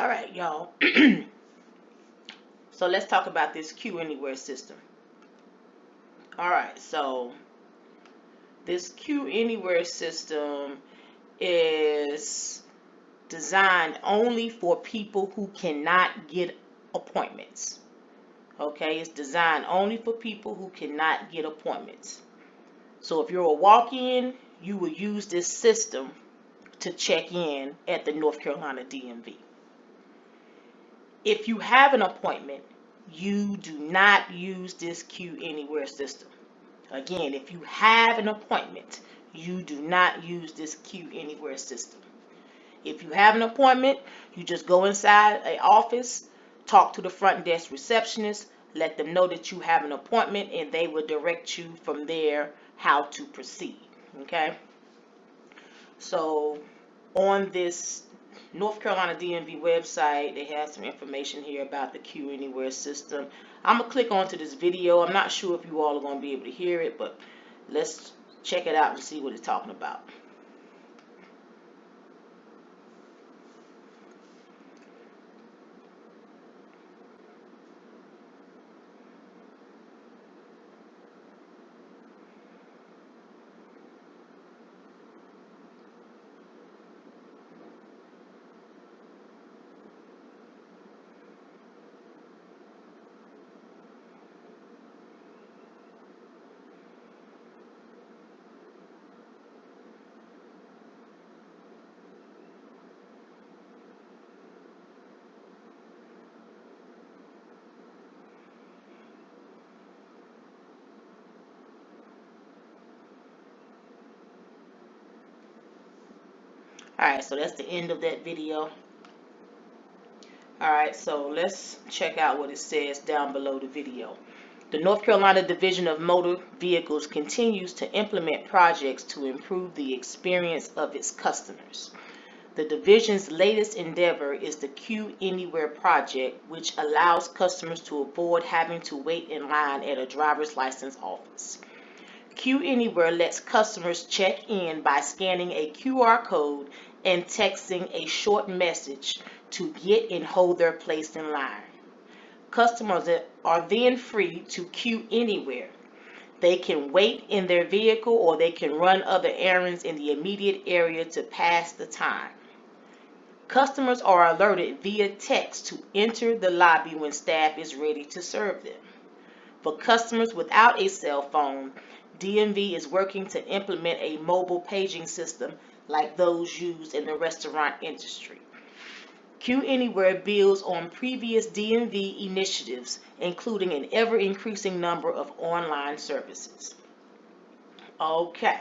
All right, y'all. So let's talk about this Q Anywhere system. All right, so this Q Anywhere system is designed only for people who cannot get appointments. Okay, it's designed only for people who cannot get appointments. So if you're a walk-in, you will use this system to check in at the North Carolina DMV. If you have an appointment, you do not use this Q Anywhere system. Again, if you have an appointment, you do not use this Q Anywhere system. If you have an appointment, you just go inside an office, talk to the front desk receptionist, let them know that you have an appointment, and they will direct you from there how to proceed. Okay? So on this North Carolina DMV website, they have some information here about the Q Anywhere system. I'm going to click onto this video. I'm not sure if you all are going to be able to hear it, but let's check it out and see what it's talking about. Alright, so that's the end of that video. Alright, so let's check out what it says down below the video. The North Carolina Division of Motor Vehicles continues to implement projects to improve the experience of its customers. The division's latest endeavor is the Q Anywhere project, which allows customers to avoid having to wait in line at a driver's license office. Q Anywhere lets customers check in by scanning a QR code and texting a short message to get and hold their place in line. Customers are then free to queue anywhere. They can wait in their vehicle or they can run other errands in the immediate area to pass the time. Customers are alerted via text to enter the lobby when staff is ready to serve them. For customers without a cell phone, DMV is working to implement a mobile paging system like those used in the restaurant industry. Q Anywhere builds on previous DMV initiatives, including an ever-increasing number of online services. Okay,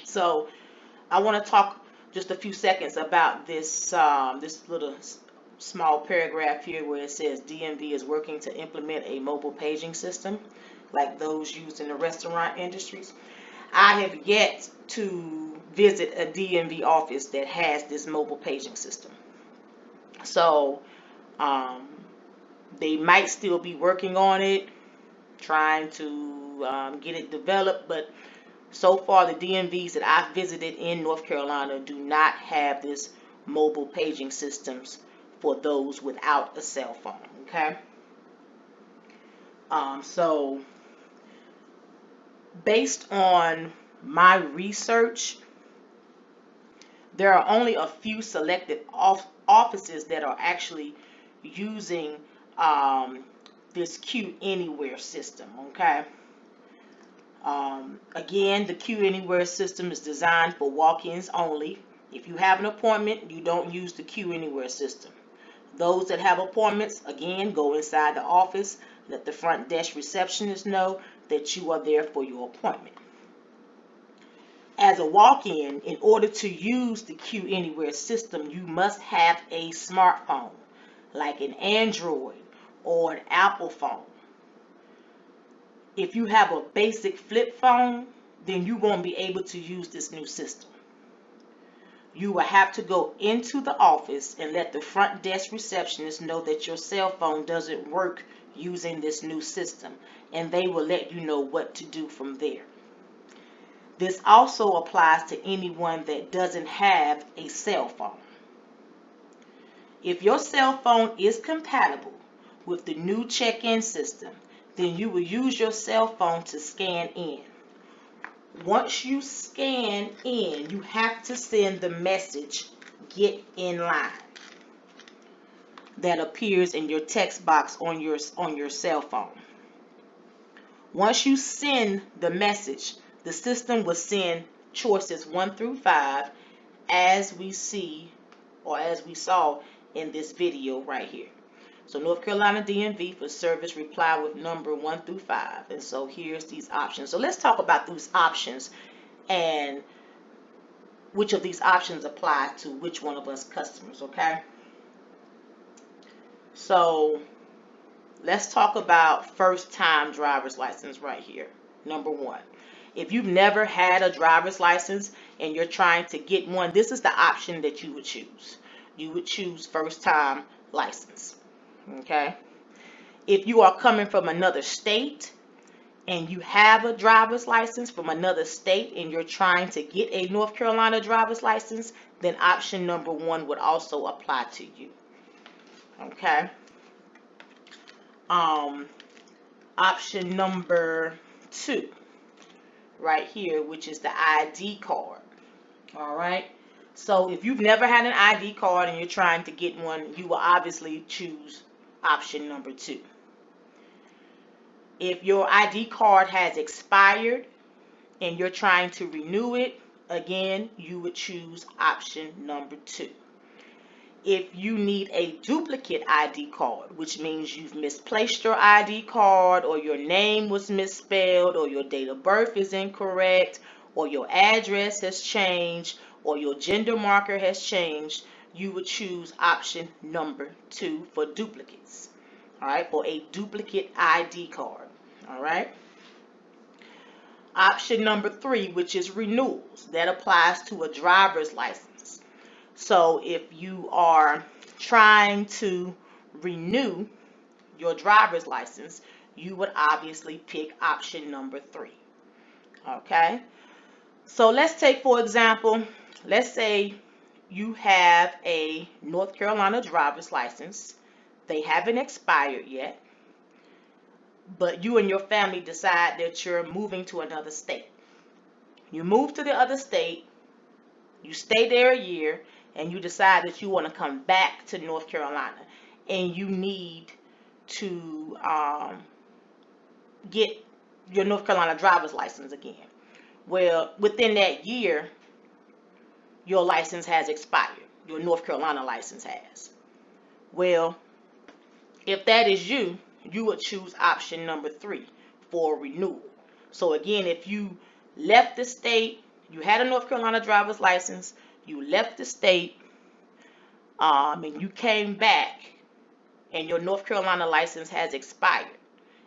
so I want to talk just a few seconds about this this little small paragraph here where it says DMV is working to implement a mobile paging system like those used in the restaurant industries. I have yet to visit a DMV office that has this mobile paging system. So they might still be working on it, trying to get it developed, but so far the DMVs that I've visited in North Carolina do not have this mobile paging systems for those without a cell phone. Okay. So based on my research, there are only a few selected offices that are actually using this Q Anywhere system. Okay. Again, the Q Anywhere system is designed for walk-ins only. If you have an appointment, you don't use the Q Anywhere system. Those that have appointments, again, go inside the office, let the front desk receptionist know that you are there for your appointment. As a walk-in, in order to use the Q Anywhere system, you must have a smartphone, like an Android or an Apple phone. If you have a basic flip phone, then you won't be able to use this new system. You will have to go into the office and let the front desk receptionist know that your cell phone doesn't work using this new system, and they will let you know what to do from there. This also applies to anyone that doesn't have a cell phone. If your cell phone is compatible with the new check-in system, then you will use your cell phone to scan in. Once you scan in, you have to send the message, "Get in line," that appears in your text box on your cell phone. Once you send the message, the system will send choices 1 through 5 as we see, or as we saw in this video right here. So North Carolina DMV for service reply with number 1 through 5. And so here's these options. So let's talk about these options and which of these options apply to which one of us customers, okay? So let's talk about first time driver's license right here. Number 1. If you've never had a driver's license and you're trying to get one, this is the option that you would choose. You would choose first time license. Okay? If you are coming from another state and you have a driver's license from another state and you're trying to get a North Carolina driver's license, then option number 1 would also apply to you. Okay? Option number 2 right here, which is the ID card. All right? So if you've never had an ID card and you're trying to get one, you will obviously choose option number 2. If your ID card has expired and you're trying to renew it, again, you would choose option number 2. If you need a duplicate ID card, which means you've misplaced your ID card, or your name was misspelled, or your date of birth is incorrect, or your address has changed, or your gender marker has changed, you would choose option number 2 for duplicates. All right, for a duplicate ID card. All right. Option number 3, which is renewals, that applies to a driver's license. So if you are trying to renew your driver's license, you would obviously pick option number 3. Okay. So let's take, for example, let's say you have a North Carolina driver's license. They haven't expired yet, but you and your family decide that you're moving to another state. You move to the other state, you stay there a year, and you decide that you want to come back to North Carolina, and you need to get your North Carolina driver's license again. Well, within that year, your license has expired. Your North Carolina license has. Well, if that is you, you would choose option number 3 for renewal. So again, if you left the state, you had a North Carolina driver's license, you left the state, and you came back, and your North Carolina license has expired.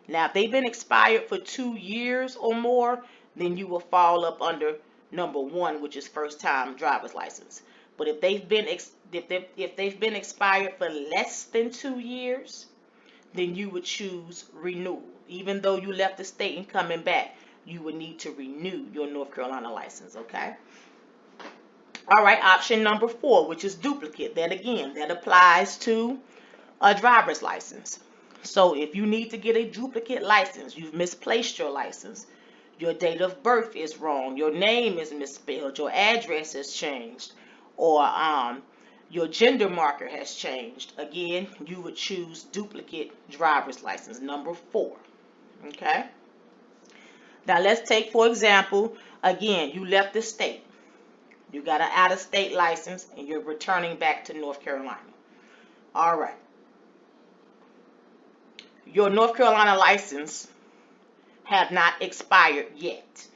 Now, if they've been expired for 2 years or more, then you will fall up under number 1, which is first time driver's license. But if they've been expired for less than 2 years, then you would choose renewal. Even though you left the state and coming back, you would need to renew your North Carolina license, okay? All right, option number 4, which is duplicate. That again, that applies to a driver's license. So if you need to get a duplicate license, you've misplaced your license, your date of birth is wrong, your name is misspelled, your address has changed, or your gender marker has changed, again, you would choose duplicate driver's license, number 4. Okay? Now let's take, for example, again, you left the state. You got an out-of-state license and you're returning back to North Carolina. All right. Your North Carolina license have not expired yet.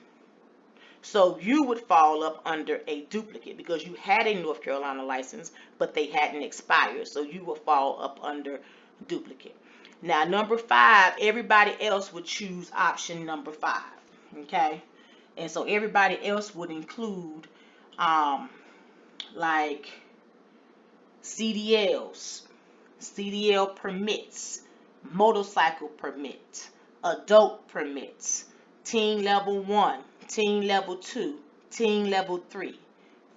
So you would fall up under a duplicate because you had a North Carolina license, but they hadn't expired. So you will fall up under duplicate. Now, number 5, everybody else would choose option number 5. Okay? And so everybody else would include like CDLs, CDL permits, motorcycle permits, adult permits, teen level 1, teen level 2, teen level 3,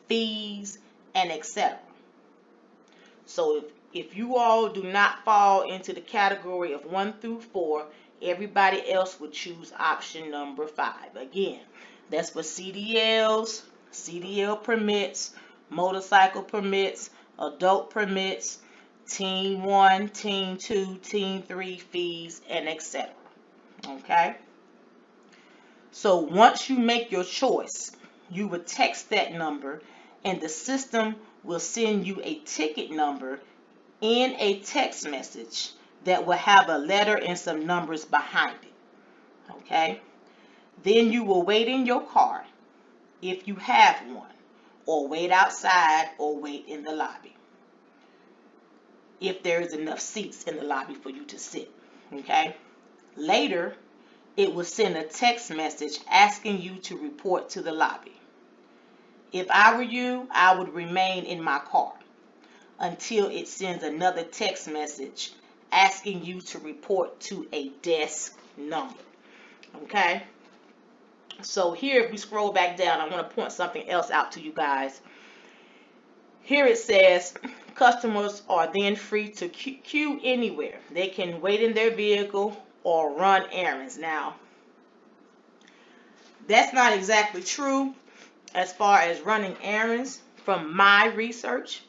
fees, and etc. So If you all do not fall into the category of 1 through 4, everybody else would choose option number 5. Again, that's for CDLs, CDL permits, motorcycle permits, adult permits, Teen 1, Teen 2, Teen 3 fees, and etc. Okay? So once you make your choice, you would text that number and the system will send you a ticket number in a text message that will have a letter and some numbers behind it. Okay? Then you will wait in your car if you have one, or wait outside, or wait in the lobby if there is enough seats in the lobby for you to sit. Okay? Later, it will send a text message asking you to report to the lobby. If I were you, I would remain in my car until it sends another text message asking you to report to a desk number. Okay? So here, if we scroll back down, I want to point something else out to you guys. Here it says, customers are then free to queue anywhere. They can wait in their vehicle or run errands. Now, that's not exactly true as far as running errands from my research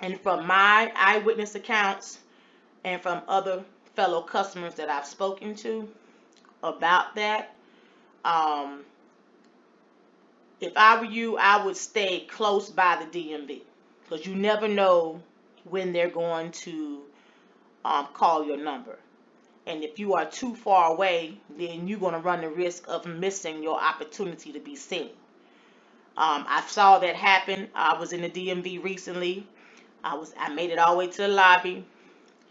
and from my eyewitness accounts and from other fellow customers that I've spoken to about that. If I were you, I would stay close by the DMV because you never know when they're going to call your number. And if you are too far away, then you're going to run the risk of missing your opportunity to be seen. I saw that happen. I was in the DMV recently. I made it all the way to the lobby,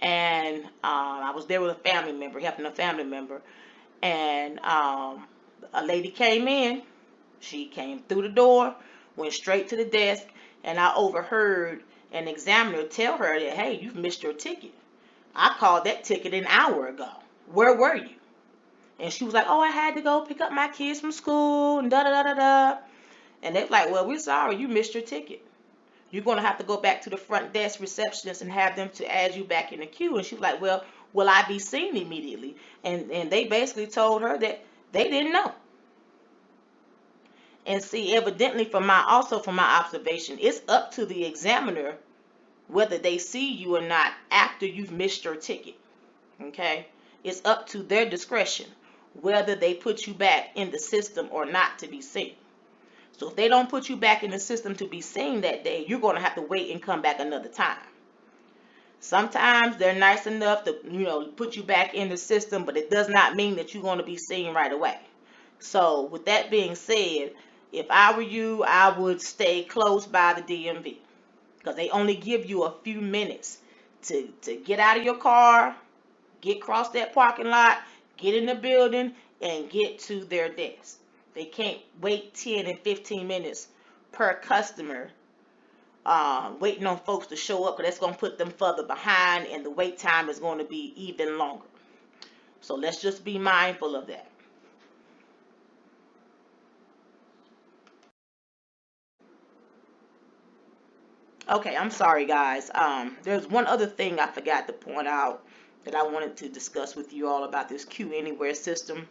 and I was there with a family member, helping a family member, and a lady came in. She came through the door, went straight to the desk, and I overheard an examiner tell her that, hey, you've missed your ticket. I called that ticket an hour ago. Where were you? And she was like, oh, I had to go pick up my kids from school and da-da-da-da-da. And they're like, well, we're sorry, you missed your ticket. You're going to have to go back to the front desk receptionist and have them to add you back in the queue. And she was like, well, will I be seen immediately? And they basically told her that they didn't know. And see, evidently from my observation, it's up to the examiner whether they see you or not after you've missed your ticket. Okay? It's up to their discretion whether they put you back in the system or not to be seen. So if they don't put you back in the system to be seen that day, you're going to have to wait and come back another time. Sometimes they're nice enough to, put you back in the system, but it does not mean that you're going to be seen right away. So with that being said, if I were you, I would stay close by the DMV because they only give you a few minutes to get out of your car, get across that parking lot, get in the building, and get to their desk. They can't wait 10 and 15 minutes per customer waiting on folks to show up, because that's going to put them further behind and the wait time is going to be even longer. So let's just be mindful of that. Okay, I'm sorry guys. There's one other thing I forgot to point out that I wanted to discuss with you all about this Queue Anywhere system.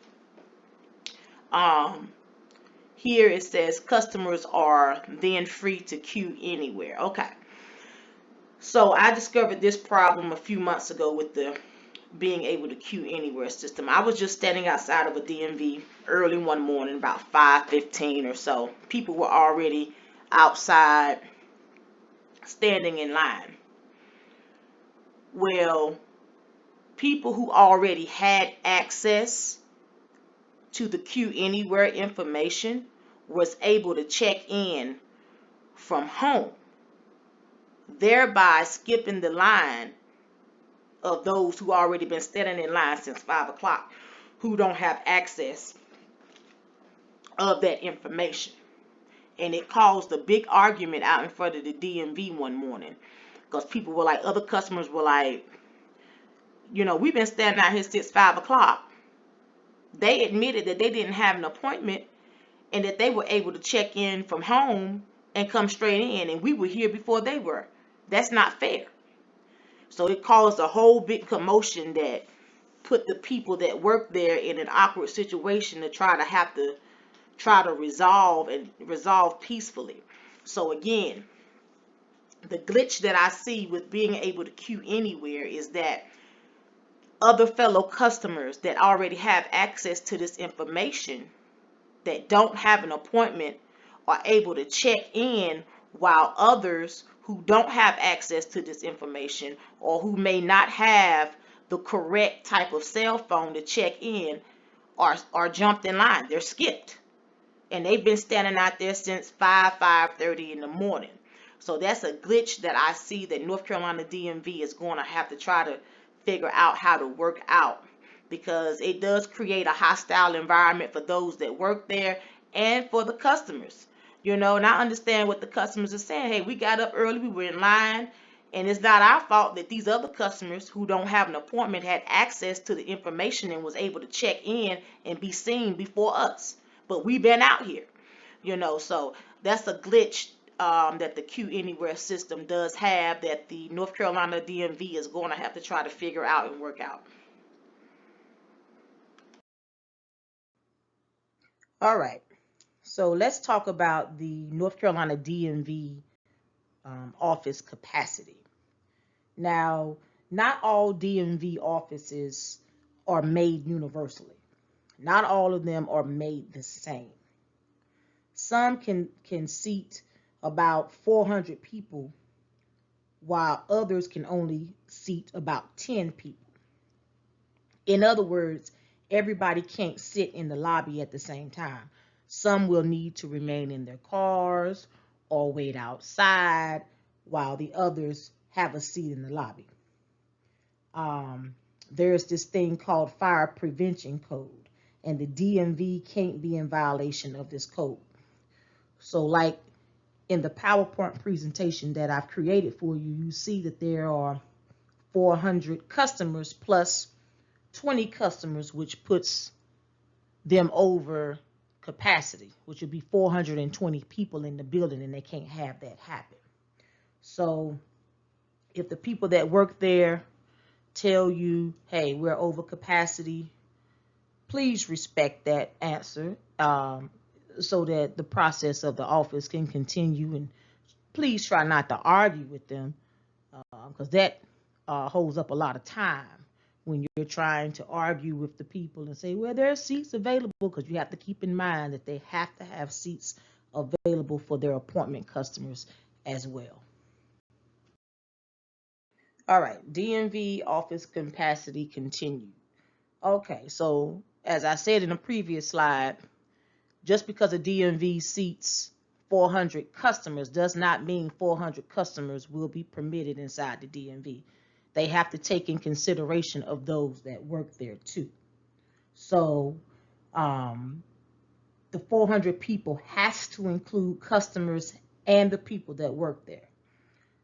Here it says customers are then free to queue anywhere. Okay. So I discovered this problem a few months ago with the being able to queue anywhere system. I was just standing outside of a DMV early one morning, about 5:15 or so. People were already outside standing in line. Well, people who already had access to the Queue Anywhere information was able to check in from home, thereby skipping the line of those who already been standing in line since 5 o'clock who don't have access of that information. And it caused a big argument out in front of the DMV one morning because people were like, other customers were like, we've been standing out here since 5 o'clock. They admitted that they didn't have an appointment and that they were able to check in from home and come straight in, and we were here before they were. That's not fair. So it caused a whole big commotion that put the people that work there in an awkward situation to try to resolve peacefully. So again, the glitch that I see with being able to queue anywhere is that other fellow customers that already have access to this information that don't have an appointment are able to check in, while others who don't have access to this information or who may not have the correct type of cell phone to check in are jumped in line. They're skipped. And they've been standing out there since 5:30 in the morning. So that's a glitch that I see that North Carolina DMV is going to have to try to figure out how to work out, because it does create a hostile environment for those that work there and for the customers. And I understand what the customers are saying. Hey, we got up early, we were in line, and it's not our fault that these other customers who don't have an appointment had access to the information and was able to check in and be seen before us. But we've been out here, so that's a glitch that the Q Anywhere system does have that the North Carolina DMV is going to have to try to figure out and work out. All right, so let's talk about the North Carolina DMV office capacity. Now, not all DMV offices are made universally. Not all of them are made the same. Some can seat about 400 people, while others can only seat about 10 people. In other words, everybody can't sit in the lobby at the same time. Some will need to remain in their cars or wait outside, while the others have a seat in the lobby. There's this thing called fire prevention code, and the DMV can't be in violation of this code. So like in the PowerPoint presentation that I've created for you, you see that there are 400 customers plus 20 customers, which puts them over capacity, which would be 420 people in the building, and they can't have that happen. So if the people that work there tell you, hey, we're over capacity, please respect that answer, so that the process of the office can continue. And please try not to argue with them, because that holds up a lot of time when you're trying to argue with the people and say, well, there are seats available, because you have to keep in mind that they have to have seats available for their appointment customers as well. All right, DMV office capacity continued. Okay, so as I said in a previous slide, just because a DMV seats 400 customers does not mean 400 customers will be permitted inside the DMV. They have to take in consideration of those that work there too. So the 400 people has to include customers and the people that work there.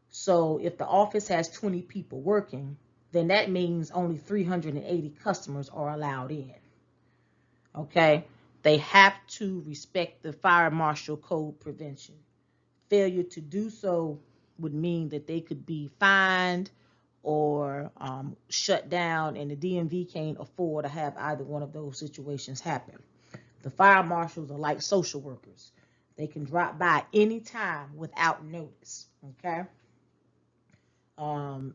So if the office has 20 people working, then that means only 380 customers are allowed in. Okay, they have to respect the fire marshal code prevention. Failure to do so would mean that they could be fined or shut down, and the DMV can't afford to have either one of those situations happen. The fire marshals are like social workers. They can drop by anytime without notice, okay?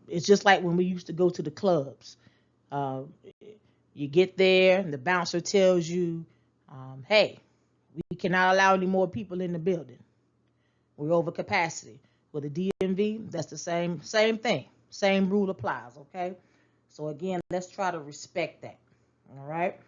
It's just like when we used to go to the clubs. You get there and the bouncer tells you, hey, we cannot allow any more people in the building. We're over capacity. With the DMV, that's the same thing. Same rule applies, okay? So again, let's try to respect that, all right?